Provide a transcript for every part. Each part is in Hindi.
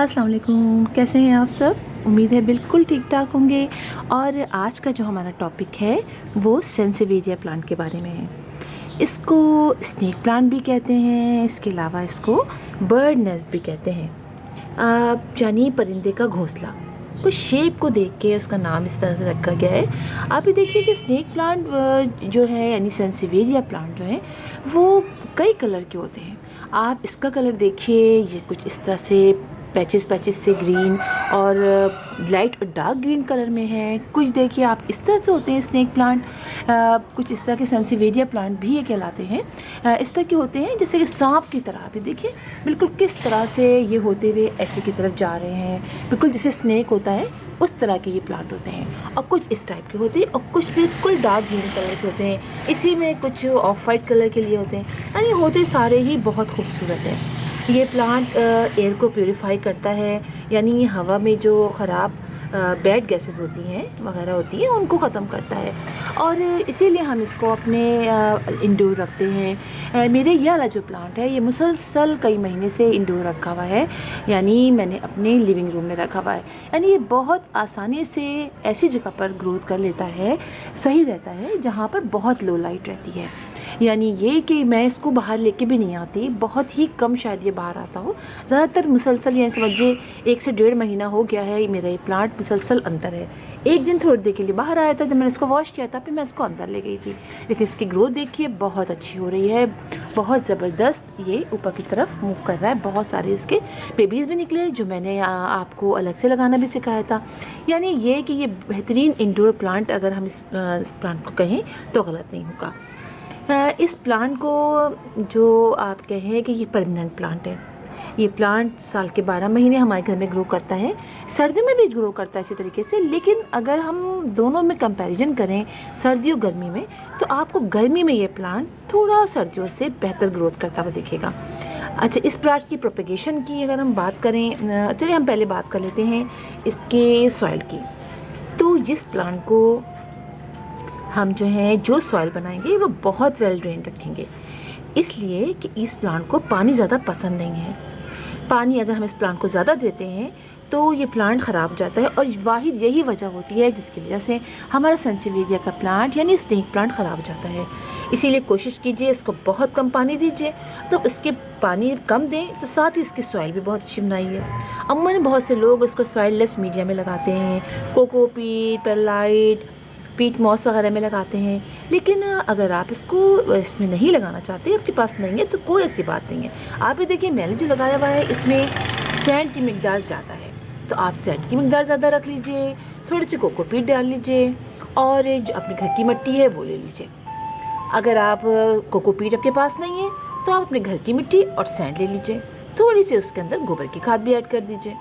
अस्सलाम वालेकुम, कैसे हैं आप सब। उम्मीद है बिल्कुल ठीक ठाक होंगे। और आज का जो हमारा टॉपिक है वो सेंसिवेरिया प्लांट के बारे में है। इसको स्नेक प्लांट भी कहते हैं, इसके अलावा इसको बर्ड नेस्ट भी कहते हैं। यानी परिंदे का घोंसला। कुछ शेप को देख के उसका नाम इस तरह से रखा गया है। आप ये देखिए कि स्नेक प्लांट जो है यानी सेंसिवेरिया प्लांट जो है वो कई कलर के होते हैं। आप इसका कलर देखिए, ये कुछ इस तरह से पैचेस पैचेस से ग्रीन और लाइट और डार्क ग्रीन कलर में है। कुछ देखिए आप इस तरह से होते हैं स्नेक प्लांट। कुछ इस तरह के सेंसिवेरिया प्लांट भी ये कहलाते हैं। इस तरह के होते हैं जैसे कि सांप की तरह। आप देखिए बिल्कुल किस तरह से ये होते हुए ऐसे की तरफ जा रहे हैं, बिल्कुल जैसे स्नेक होता है उस तरह के ये प्लांट होते हैं। और कुछ इस टाइप के होते हैं और कुछ बिल्कुल डार्क ग्रीन कलर के होते हैं। इसी में कुछ ऑफ वाइट कलर के लिए होते हैं। यानी होते सारे ही बहुत खूबसूरत हैं। ये प्लांट एयर को प्योरीफाई करता है, यानी हवा में जो ख़राब बैड गैसेस होती हैं वगैरह होती हैं उनको ख़त्म करता है। और इसीलिए हम इसको अपने इंडोर रखते हैं। मेरे ये वाला जो प्लांट है ये मुसलसल कई महीने से इंडोर रखा हुआ है, यानी मैंने अपने लिविंग रूम में रखा हुआ है। यानी ये बहुत आसानी से ऐसी जगह पर ग्रोथ कर लेता है, सही रहता है जहाँ पर बहुत लो लाइट रहती है। यानी ये कि मैं इसको बाहर लेके भी नहीं आती, बहुत ही कम शायद ये बाहर आता हो। ज़्यादातर मुसलसल यानी समझिए 1 से 1.5 महीना हो गया है मेरा ये प्लांट मुसलसल अंदर है। एक दिन थोड़ी देर के लिए बाहर आया था, जब मैंने इसको वॉश किया था फिर मैं इसको अंदर ले गई थी। लेकिन इसकी ग्रोथ देखिए बहुत अच्छी हो रही है, बहुत ज़बरदस्त ये ऊपर की तरफ मूव कर रहा है। बहुत सारे इसके बेबीज़ भी निकले जो मैंने आपको अलग से लगाना भी सिखाया था। यानी ये कि ये बेहतरीन इंडोर प्लांट अगर हम इस प्लांट को कहें तो गलत नहीं होगा। इस प्लांट को जो आप कहें कि ये परमानेंट प्लांट है। ये प्लांट साल के 12 महीने हमारे घर में ग्रो करता है, सर्दियों में भी ग्रो करता है इसी तरीके से। लेकिन अगर हम दोनों में कंपैरिजन करें सर्दियों गर्मी में, तो आपको गर्मी में ये प्लांट थोड़ा सर्दियों से बेहतर ग्रोथ करता हुआ दिखेगा। अच्छा, इस प्लांट की प्रोपेगेशन की अगर हम बात करें, चलिए हम पहले बात कर लेते हैं इसके सॉइल की। तो जिस प्लांट को हम जो सॉइल बनाएंगे वो बहुत वेल ड्रेन रखेंगे, इसलिए कि इस प्लांट को पानी ज़्यादा पसंद नहीं है। पानी अगर हम इस प्लांट को ज़्यादा देते हैं तो ये प्लांट ख़राब हो जाता है। और वाहिद यही वजह होती है जिसकी वजह से हमारा सेंसिवेरिया का प्लांट यानी स्नेक प्लांट ख़राब हो जाता है। इसीलिए कोशिश कीजिए इसको बहुत कम पानी दीजिए। तो इसके पानी कम दें तो साथ ही इसकी सॉइल भी बहुत अच्छी बनाइए। अमूमन बहुत से लोग इसको सॉइल लेस मीडिया में लगाते हैं, कोकोपीट, परलाइट, पीट मॉस वगैरह में लगाते हैं। लेकिन अगर आप इसको इसमें नहीं लगाना चाहते, आपके पास नहीं है, तो कोई ऐसी बात नहीं है। आप ये देखिए मैंने जो लगाया हुआ है इसमें सैंड की मिकदार ज़्यादा है, तो आप सैंड की मिकदार ज़्यादा रख लीजिए, थोड़ी सी कोकोपीट डाल लीजिए और जो अपने घर की मिट्टी है वो ले लीजिए। अगर आप कोकोपीट आपके पास नहीं है तो आप अपने घर की मिट्टी और सैंड ले लीजिए, थोड़ी सी उसके अंदर गोबर की खाद भी ऐड कर दीजिए।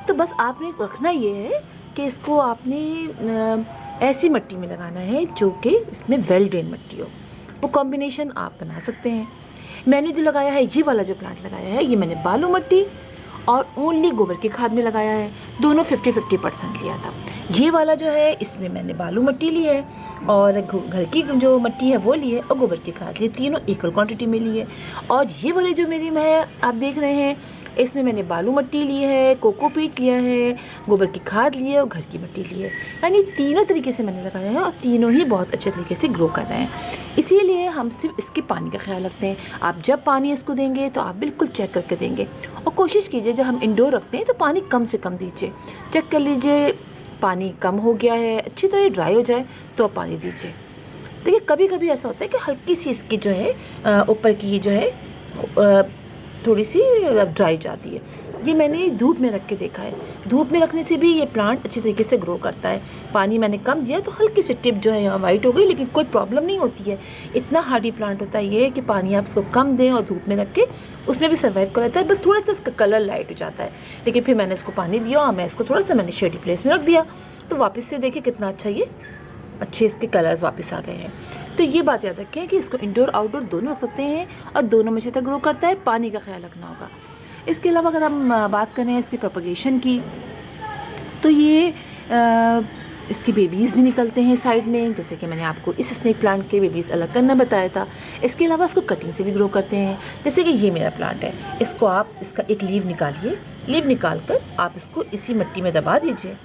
तो बस आपने रखना ये है कि इसको आपने ऐसी मिट्टी में लगाना है जो कि इसमें वेल ड्रेन मिट्टी हो। वो कॉम्बिनेशन आप बना सकते हैं। मैंने जो लगाया है ये वाला जो प्लांट लगाया है ये मैंने बालू मिट्टी और ओनली गोबर की खाद में लगाया है। दोनों 50-50% लिया था। ये वाला जो है इसमें मैंने बालू मिट्टी ली है और घर की जो मिट्टी है वो ली है और गोबर की खाद ली, तीनों इक्वल क्वांटिटी में ली है। और ये वाले जो मेरी मैं आप देख रहे हैं इसमें मैंने बालू मिट्टी ली है, कोकोपीट लिया है, गोबर की खाद ली है और घर की मिट्टी ली है। यानी तीनों तरीके से मैंने लगाया है और तीनों ही बहुत अच्छे तरीके से ग्रो कर रहे हैं। इसीलिए हम सिर्फ इसके पानी का ख्याल रखते हैं। आप जब पानी इसको देंगे तो आप बिल्कुल चेक करके देंगे और कोशिश कीजिए जब हम इंडोर रखते हैं तो पानी कम से कम दीजिए। चेक कर लीजिए पानी कम हो गया है, अच्छी तरह ड्राई हो जाए तो आप पानी दीजिए। देखिए कभी कभी ऐसा होता है कि हल्की सी इसकी जो है ऊपर की जो है थोड़ी सी ड्राई जाती है। ये मैंने धूप में रख के देखा है, धूप में रखने से भी ये प्लांट अच्छी तरीके से ग्रो करता है। पानी मैंने कम दिया तो हल्की सी टिप जो है यहाँ वाइट हो गई, लेकिन कोई प्रॉब्लम नहीं होती है। इतना हार्डी प्लांट होता है ये कि पानी आप इसको कम दें और धूप में रख के उसमें भी सर्वाइव कर लेता है। बस थोड़ा सा इसका कलर लाइट हो जाता है, लेकिन फिर मैंने इसको पानी दिया और मैं इसको थोड़ा सा मैंने शेडी प्लेस में रख दिया तो वापस से देखिए कितना अच्छा ये अच्छे इसके कलर्स वापस आ गए हैं। तो ये बात याद रखें कि इसको इंडोर आउटडोर दोनों रख सकते हैं और दोनों में से तक ग्रो करता है। पानी का ख्याल रखना होगा। इसके अलावा अगर हम बात करें इसकी प्रोपगेशन की, तो ये इसके बेबीज़ भी निकलते हैं साइड में, जैसे कि मैंने आपको इस स्नेक प्लांट के बेबीज़ अलग करना बताया था। इसके अलावा इसको कटिंग से भी ग्रो करते हैं। जैसे कि ये मेरा प्लांट है, इसको आप इसका एक लीव निकालिए, लीव निकाल कर आप इसको इसी मिट्टी में दबा दीजिए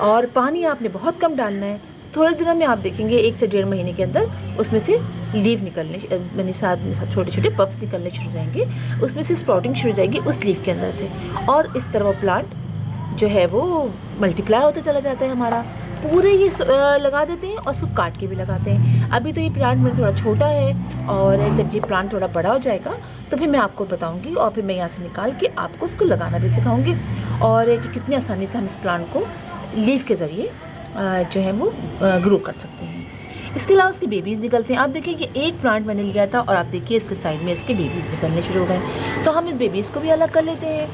और पानी आपने बहुत कम डालना है। थोड़े दिनों में आप देखेंगे 1 से 1.5 महीने के अंदर उसमें से लीव निकलने मैंने साथ छोटे छोटे पप्स निकलने शुरू हो जाएंगे, उसमें से स्प्राउटिंग शुरू हो जाएगी उस लीव के अंदर से, और इस तरह वो प्लांट जो है वो मल्टीप्लाई होता चला जाता है हमारा। पूरे ये लगा देते हैं और उसको काट के भी लगाते हैं। अभी तो ये प्लांट मेरा थोड़ा छोटा है और जब ये प्लांट थोड़ा बड़ा हो जाएगा तो फिर मैं आपको बताऊंगी और फिर मैं यहाँ से निकाल के आपको उसको लगाना भी सिखाऊंगी और कि कितनी आसानी से हम इस प्लांट को लीफ के ज़रिए जो है वो ग्रो कर सकते हैं। इसके अलावा उसके बेबीज़ निकलते हैं। आप देखिए कि एक प्लांट मैंने लिया था और आप देखिए इसके साइड में इसके बेबीज़ निकलने शुरू हो गए, तो हम इन बेबीज़ को भी अलग कर लेते हैं।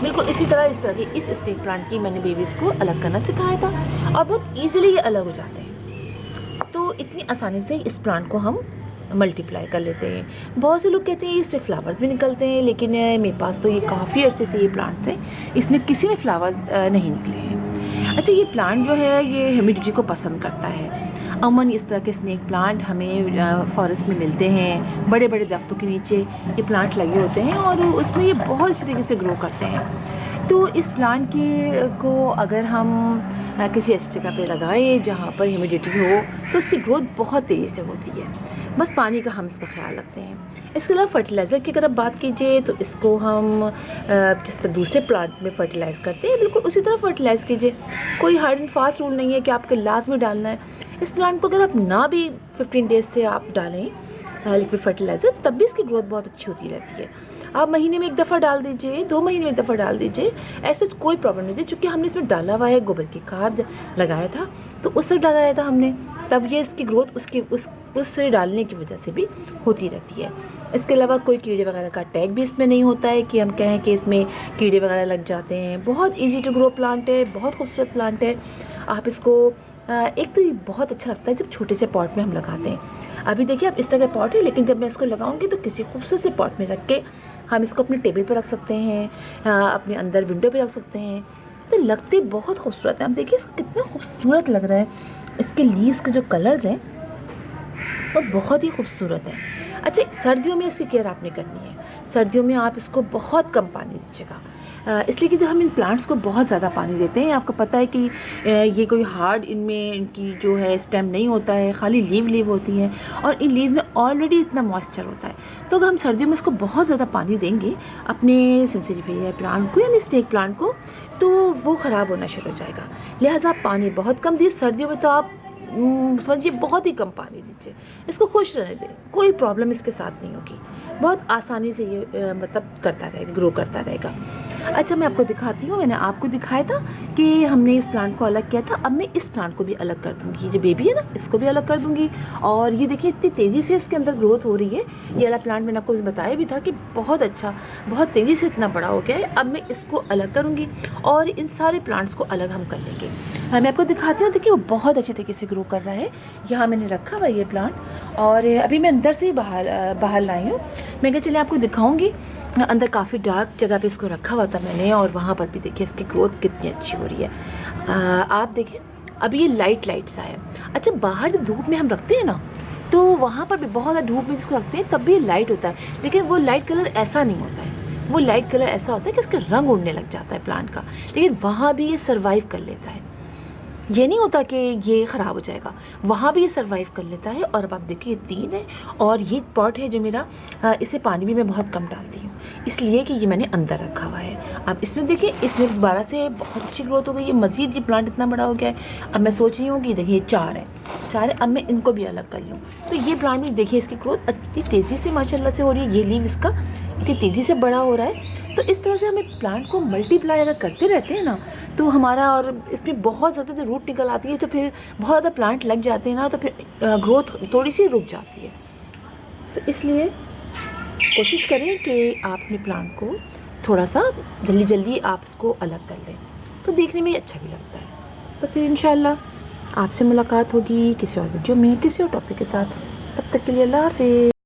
बिल्कुल इसी तरह के इस स्नेक प्लांट की मैंने बेबीज़ को अलग करना सिखाया था और बहुत ईजिली ये अलग हो जाते हैं। तो इतनी आसानी से इस प्लांट को हम मल्टीप्लाई कर लेते हैं। बहुत से लोग कहते हैं इस पर फ्लावर्स भी निकलते हैं, लेकिन मेरे पास तो ये काफ़ी अर्से से ये प्लांट्स हैं, इसमें किसी में फ्लावर्स नहीं निकले हैं। अच्छा, ये प्लांट जो है ये ह्यूमिडिटी को पसंद करता है। अमूमन इस तरह के स्नेक प्लांट हमें फॉरेस्ट में मिलते हैं, बड़े बड़े दरख्तों के नीचे ये प्लांट लगे होते हैं और उसमें ये बहुत अच्छी तरीके से ग्रो करते हैं। तो इस प्लांट को अगर हम किसी ऐसी जगह पे लगाएं जहाँ पर ह्यूमिडिटी हो तो उसकी ग्रोथ बहुत तेज़ी से होती है। बस पानी का हम इसका ख्याल रखते हैं। इसके अलावा फर्टिलाइज़र की अगर आप बात कीजिए तो इसको हम जिस तरह दूसरे प्लांट में फर्टिलाइज़ करते हैं बिल्कुल उसी तरह फर्टिलाइज़ कीजिए। कोई हार्ड एंड फास्ट रूल नहीं है कि आपके लास्ट में डालना है। इस प्लांट को अगर आप ना भी 15 डेज से आप डालें लिक्विड फर्टिलाइज़र तब भी इसकी ग्रोथ बहुत अच्छी होती रहती है। आप महीने में 1 दफ़ा डाल दीजिए, 2 महीने में 1 दफ़ा डाल दीजिए, ऐसे कोई प्रॉब्लम नहीं थी। चूँकि हमने इसमें डाला हुआ है गोबर की खाद लगाया था तो उस वक्त लगाया था हमने, तब ये इसकी ग्रोथ उससे डालने की वजह से भी होती रहती है। इसके अलावा कोई कीड़े वगैरह का अटैक भी इसमें नहीं होता है कि हम कहें कि इसमें कीड़े वगैरह लग जाते हैं। बहुत ईजी टू ग्रो प्लांट है, बहुत खूबसूरत प्लांट है। आप इसको एक तो ये बहुत अच्छा लगता है जब छोटे से पॉट में हम लगाते हैं। अभी देखिए आप इस तरह का पॉट है, लेकिन जब मैं इसको लगाऊंगी तो किसी खूबसूरत से पॉट में रख के हम इसको अपने टेबल पर रख सकते हैं, अपने अंदर विंडो पे रख सकते हैं, तो लगते बहुत खूबसूरत है। आप देखिए इसका कितना खूबसूरत लग रहा है। इसके लीव्स के जो कलर्स हैं वो बहुत ही खूबसूरत है। अच्छा, सर्दियों में इसकी केयर आपने करनी है। सर्दियों में आप इसको बहुत कम पानी दीजिएगा, इसलिए कि जब हम इन प्लांट्स को बहुत ज़्यादा पानी देते हैं, आपको पता है कि ये कोई हार्ड इनमें इनकी जो है स्टेम नहीं होता है, खाली लीव होती हैं और इन लीव में ऑलरेडी इतना मॉइस्चर होता है। तो अगर हम सर्दियों में इसको बहुत ज़्यादा पानी देंगे अपने सेंसिटिव प्लांट को यानी स्नेक प्लांट को, तो वो ख़राब होना शुरू हो जाएगा। लिहाजा आप पानी बहुत कम दीजिए। सर्दियों में तो आप समझिए बहुत ही कम पानी दीजिए, इसको खुश रहने दें, कोई प्रॉब्लम इसके साथ नहीं होगी। बहुत आसानी से ये मतलब करता रहेगा, ग्रो करता रहेगा। अच्छा, मैं आपको दिखाती हूँ। मैंने आपको दिखाया था कि हमने इस प्लांट को अलग किया था, अब मैं इस प्लांट को भी अलग कर दूँगी। ये जो बेबी है ना, इसको भी अलग कर दूँगी। और ये देखिए इतनी तेज़ी से इसके अंदर ग्रोथ हो रही है। ये वाला प्लांट मैंने आपको बताया भी था कि बहुत अच्छा, बहुत तेज़ी से इतना बड़ा हो गया है। अब मैं इसको अलग करूँगी और इन सारे प्लांट्स को अलग हम कर लेंगे। मैं आपको दिखाती हूँ। देखिए वो बहुत अच्छे तरीके से ग्रो कर रहा है। यहाँ मैंने रखा हुआ ये प्लांट और अभी मैं अंदर से ही बाहर लाई हूँ। मैं क्या चलिए आपको दिखाऊंगी। अंदर काफ़ी डार्क जगह पे इसको रखा हुआ था मैंने और वहाँ पर भी देखिए इसकी ग्रोथ कितनी अच्छी हो रही है। आप देखिए अभी ये लाइट सा है। अच्छा, बाहर जब धूप में हम रखते हैं ना तो वहाँ पर भी बहुत ज़्यादा धूप में इसको रखते हैं तब भी ये लाइट होता है, लेकिन वो लाइट कलर ऐसा नहीं होता है। वो लाइट कलर ऐसा होता है कि उसका रंग उड़ने लग जाता है प्लांट का, लेकिन वहाँ भी ये सर्वाइव कर लेता है। ये नहीं होता कि ये ख़राब हो जाएगा, वहाँ भी ये सर्वाइव कर लेता है। और अब आप देखिए 3 है और ये पॉट है जो मेरा, इसे पानी भी मैं बहुत कम डालती हूँ इसलिए कि ये मैंने अंदर रखा हुआ है। अब इसमें देखिए इसमें दोबारा से बहुत अच्छी ग्रोथ हो गई है। मज़ीद ये प्लांट इतना बड़ा हो गया है। अब मैं सोच रही हूँ कि देखिए 4 है, अब मैं इनको भी अलग कर लूँ। तो ये प्लांट भी देखिए इसकी ग्रोथ इतनी तेज़ी से माशाल्लाह से हो रही है। ये लीव इसका इतनी तेज़ी से बड़ा हो रहा है। तो इस तरह से हमें प्लांट को मल्टीप्लाई अगर करते रहते हैं ना तो हमारा, और इसमें बहुत ज़्यादा जो रूट निकल आती है तो फिर बहुत ज़्यादा प्लांट लग जाते हैं ना, तो फिर ग्रोथ थोड़ी सी रुक जाती है। तो इसलिए कोशिश करें कि आप अपने प्लांट को थोड़ा सा जल्दी आप इसको अलग कर लें, तो देखने में अच्छा भी लगता है। तो फिर इंशाल्लाह आपसे मुलाकात होगी किसी और वीडियो में किसी और टॉपिक के साथ। तब तक के लिए अल्लाह हाफ़िज़।